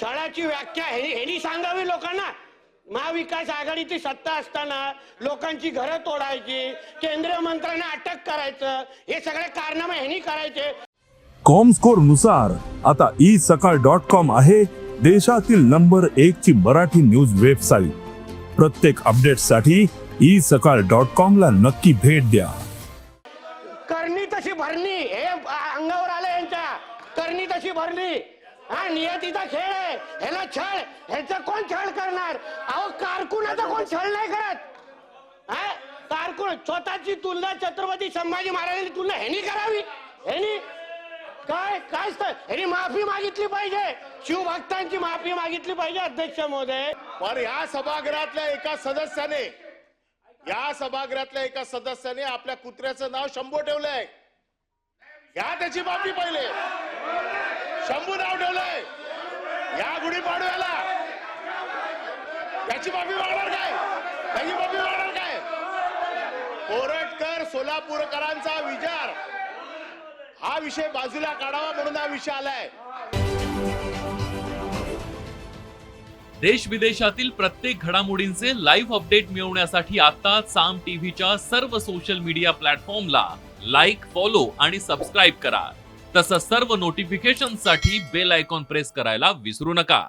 छळाची व्याख्या ह्यांनी सांगावी लोकांना। महाविकास आघाडीची सत्ता असताना लोकांची घरं तोडायची, केंद्रीय मंत्र्यांना अटक करायचं, हे सगळे कारनामे ह्यांनी करायचे। कॉमस्कोर नुसार आता isakal.com आहे देशातील नंबर 1 ची मराठी न्यूज वेबसाईट। प्रत्येक अपडेटसाठी isakal.com ला नक्की भेट द्या। करणी तशी भरणी हे अंगावर आलं यांच्या, करणी तशी भरली। हा नियतीचा खेळ आहे, ह्याला छळ, ह्याचा कोण छळ करणार? अहो कारकुनाचा कोण छळ नाही करत। हा कारकुन स्वतःची तुलना छत्रपती संभाजी महाराजांची तुलना ह्यांनी करावी? ह्यांनी काय काय ह्यांनी माफी मागितली पाहिजे, शिवभक्तांची माफी मागितली पाहिजे अध्यक्ष महोदय। पण या सभागृहातल्या एका सदस्याने आपल्या कुत्र्याचं नाव शंभू ठेवलंय। या त्याची माफी पहिले, शंभू नाव ठेवलंय या गुढीपाडव्याला, याची माफी मागणार काय? त्याची माफी मागणार काय? कोरटकर सोलापूरकरांचा विचार हा विषय बाजूला काढावा म्हणून हा विषय आलाय। देश विदेशातील प्रत्येक घडामोडींचे लाईव्ह अपडेट मिळवण्यासाठी आता साम टीव्हीच्या सर्व सोशल मीडिया प्लॅटफॉर्मला लाईक, फॉलो आणि सबस्क्राईब करा। तसंच सर्व नोटिफिकेशनसाठी बेल आयकॉन प्रेस करायला विसरू नका।